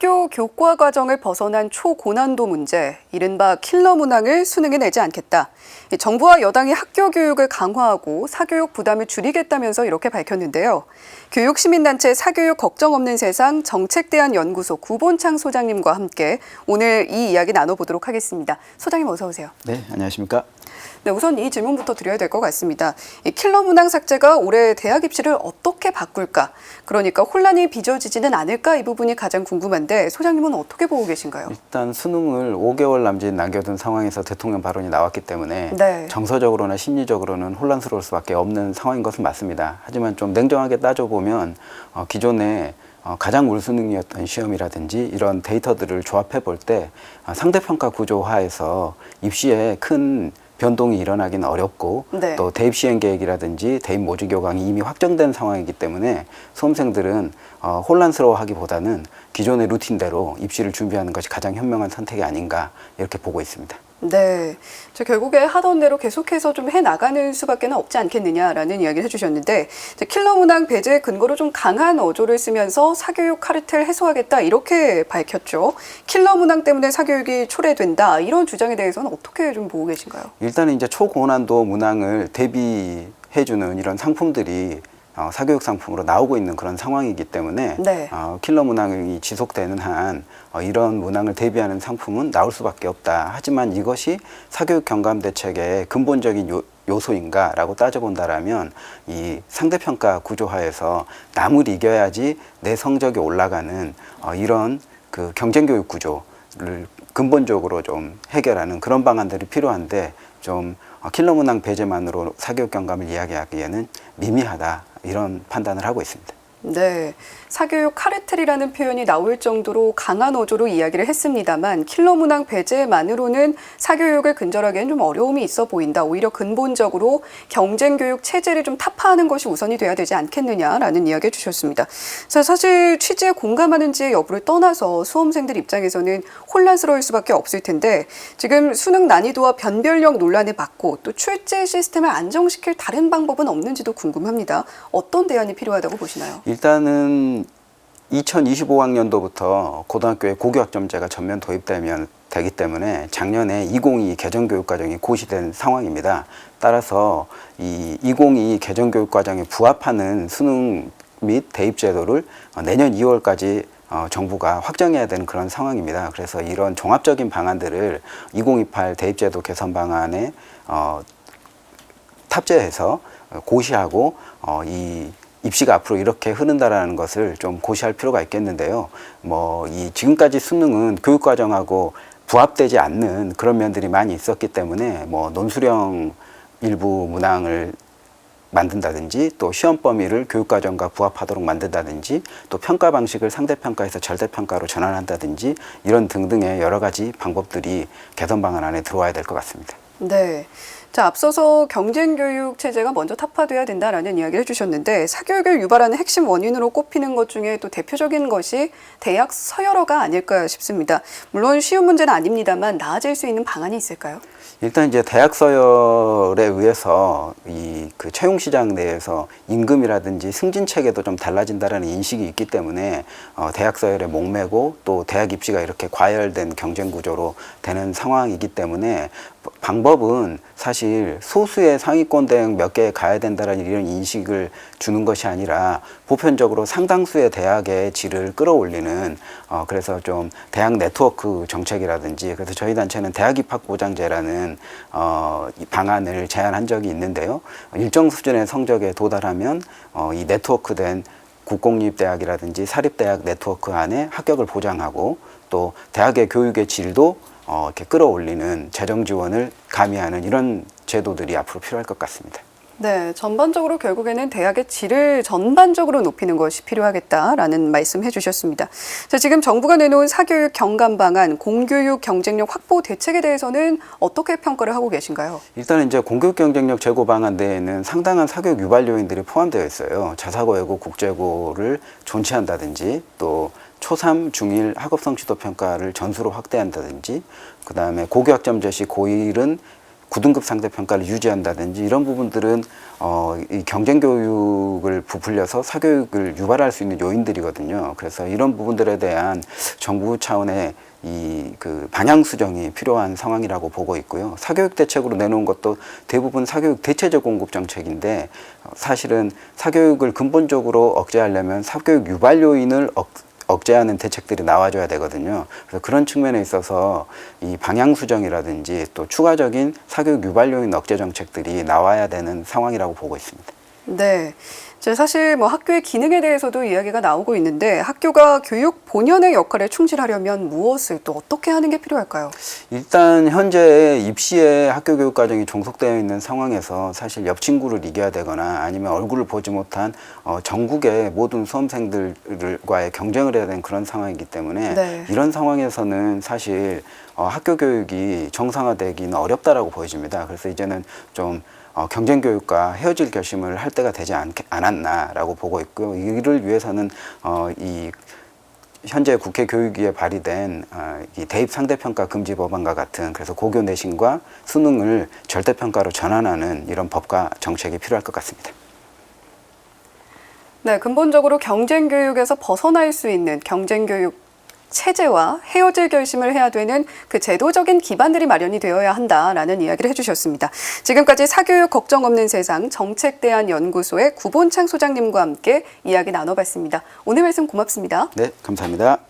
학교 교과 과정을 벗어난 초고난도 문제, 이른바 킬러 문항을 수능에 내지 않겠다. 정부와 여당이 학교 교육을 강화하고 사교육 부담을 줄이겠다면서 이렇게 밝혔는데요. 교육시민단체 사교육 걱정 없는 세상 정책대안연구소 구본창 소장님과 함께 오늘 이 이야기 나눠보도록 하겠습니다. 소장님 어서 오세요. 네, 안녕하십니까? 네, 우선 이 질문부터 드려야 될 것 같습니다. 이 킬러 문항 삭제가 올해 대학 입시를 어떻게 바꿀까? 그러니까 혼란이 빚어지지는 않을까? 이 부분이 가장 궁금한데 소장님은 어떻게 보고 계신가요? 일단 수능을 5개월 남짓 남겨둔 상황에서 대통령 발언이 나왔기 때문에 네. 정서적으로나 심리적으로는 혼란스러울 수밖에 없는 상황인 것은 맞습니다. 하지만 좀 냉정하게 따져보면 기존에 가장 울수능이었던 시험이라든지 이런 데이터들을 조합해 볼 때 상대평가 구조화에서 입시에 큰 변동이 일어나기는 어렵고 네. 또 대입 시행 계획이라든지 대입 모집 교강이 이미 확정된 상황이기 때문에 수험생들은 혼란스러워하기보다는 기존의 루틴대로 입시를 준비하는 것이 가장 현명한 선택이 아닌가 이렇게 보고 있습니다. 네, 결국에 하던 대로 계속해서 좀 해나가는 수밖에 없지 않겠느냐라는 이야기를 해주셨는데 킬러 문항 배제의 근거로 좀 강한 어조를 쓰면서 사교육 카르텔 해소하겠다 이렇게 밝혔죠. 킬러 문항 때문에 사교육이 초래된다 이런 주장에 대해서는 어떻게 좀 보고 계신가요? 일단은 이제 초고난도 문항을 대비해주는 이런 상품들이 사교육 상품으로 나오고 있는 그런 상황이기 때문에 네. 킬러 문항이 지속되는 한 이런 문항을 대비하는 상품은 나올 수밖에 없다. 하지만 이것이 사교육 경감 대책의 근본적인 요소인가라고 따져본다라면 이 상대평가 구조화에서 남을 이겨야지 내 성적이 올라가는 이런 그 경쟁교육 구조를 근본적으로 좀 해결하는 그런 방안들이 필요한데 좀 킬러 문항 배제만으로 사교육 경감을 이야기하기에는 미미하다. 이런 판단을 하고 있습니다. 네, 사교육 카르텔이라는 표현이 나올 정도로 강한 어조로 이야기를 했습니다만 킬러 문항 배제만으로는 사교육을 근절하기에는 좀 어려움이 있어 보인다. 오히려 근본적으로 경쟁교육 체제를 좀 타파하는 것이 우선이 돼야 되지 않겠느냐라는 이야기 해주셨습니다. 자, 사실 취지에 공감하는지의 여부를 떠나서 수험생들 입장에서는 혼란스러울 수밖에 없을 텐데 지금 수능 난이도와 변별력 논란을 막고 또 출제 시스템을 안정시킬 다른 방법은 없는지도 궁금합니다. 어떤 대안이 필요하다고 보시나요? 일단은 2025학년도부터 고등학교에 고교학점제가 전면 되기 때문에 작년에 2022 개정교육과정이 고시된 상황입니다. 따라서 이 2022 개정교육과정에 부합하는 수능 및 대입제도를 내년 2월까지 정부가 확정해야 되는 그런 상황입니다. 그래서 이런 종합적인 방안들을 2028 대입제도 개선 방안에 탑재해서 고시하고 이 입시가 앞으로 이렇게 흐른다라는 것을 좀 고시할 필요가 있겠는데요. 이 지금까지 수능은 교육과정하고 부합되지 않는 그런 면들이 많이 있었기 때문에 논술형 일부 문항을 만든다든지 또 시험 범위를 교육과정과 부합하도록 만든다든지 또 평가 방식을 상대평가에서 절대평가로 전환한다든지 이런 등등의 여러 가지 방법들이 개선 방안 안에 들어와야 될 것 같습니다. 네. 자, 앞서서 경쟁교육 체제가 먼저 타파돼야 된다라는 이야기를 해주셨는데 사교육을 유발하는 핵심 원인으로 꼽히는 것 중에 또 대표적인 것이 대학 서열화가 아닐까 싶습니다. 물론 쉬운 문제는 아닙니다만 나아질 수 있는 방안이 있을까요? 일단 이제 대학 서열에 의해서 그 채용 시장 내에서 임금이라든지 승진 체계도 좀 달라진다라는 인식이 있기 때문에 대학 서열에 목매고 또 대학 입시가 이렇게 과열된 경쟁 구조로 되는 상황이기 때문에 방법은 사실 소수의 상위권 대학 몇 개에 가야 된다라는 이런 인식을 주는 것이 아니라 보편적으로 상당수의 대학의 질을 끌어올리는 그래서 좀 대학 네트워크 정책이라든지 그래서 저희 단체는 대학 입학 보장제라는 방안을 제안한 적이 있는데요. 일정 수준의 성적에 도달하면 이 네트워크된 국공립대학이라든지 사립대학 네트워크 안에 합격을 보장하고 또 대학의 교육의 질도 이렇게 끌어올리는 재정 지원을 가미하는 이런 제도들이 앞으로 필요할 것 같습니다. 네, 전반적으로 결국에는 대학의 질을 전반적으로 높이는 것이 필요하겠다라는 말씀 해주셨습니다. 자, 지금 정부가 내놓은 사교육 경감 방안, 공교육 경쟁력 확보 대책에 대해서는 어떻게 평가를 하고 계신가요? 일단 이제 공교육 경쟁력 제고 방안 내에는 상당한 사교육 유발 요인들이 포함되어 있어요. 자사고, 외고, 국제고를 존치한다든지 또 초3, 중1 학업 성취도 평가를 전수로 확대한다든지 그다음에 고교학점제 시 고1은 9등급 상대평가를 유지한다든지 이런 부분들은 이 경쟁교육을 부풀려서 사교육을 유발할 수 있는 요인들이거든요. 그래서 이런 부분들에 대한 정부 차원의 이 그 방향 수정이 필요한 상황이라고 보고 있고요. 사교육 대책으로 내놓은 것도 대부분 사교육 대체적 공급 정책인데 사실은 사교육을 근본적으로 억제하려면 사교육 유발 요인을 억제하는 대책들이 나와줘야 되거든요. 그래서 그런 측면에 있어서 이 방향 수정이라든지 또 추가적인 사교육 유발 요인 억제 정책들이 나와야 되는 상황이라고 보고 있습니다. 네. 사실 뭐 학교의 기능에 대해서도 이야기가 나오고 있는데 학교가 교육 본연의 역할에 충실하려면 무엇을 또 어떻게 하는 게 필요할까요? 일단 현재 입시에 학교 교육 과정이 종속되어 있는 상황에서 사실 옆 친구를 이겨야 되거나 아니면 얼굴을 보지 못한 전국의 모든 수험생들과의 경쟁을 해야 되는 그런 상황이기 때문에 네. 이런 상황에서는 사실 학교 교육이 정상화되기는 어렵다라고 보여집니다. 그래서 이제는 좀 경쟁 교육과 헤어질 결심을 할 때가 되지 않았나라고 보고 있고요. 이를 위해서는 이 현재 국회 교육위에 발의된 이 대입 상대평가 금지 법안과 같은 그래서 고교 내신과 수능을 절대평가로 전환하는 이런 법과 정책이 필요할 것 같습니다. 네, 근본적으로 경쟁 교육에서 벗어날 수 있는 경쟁 교육 체제와 헤어질 결심을 해야 되는 그 제도적인 기반들이 마련이 되어야 한다라는 이야기를 해주셨습니다. 지금까지 사교육 걱정 없는 세상 정책대안연구소의 구본창 소장님과 함께 이야기 나눠봤습니다. 오늘 말씀 고맙습니다. 네, 감사합니다.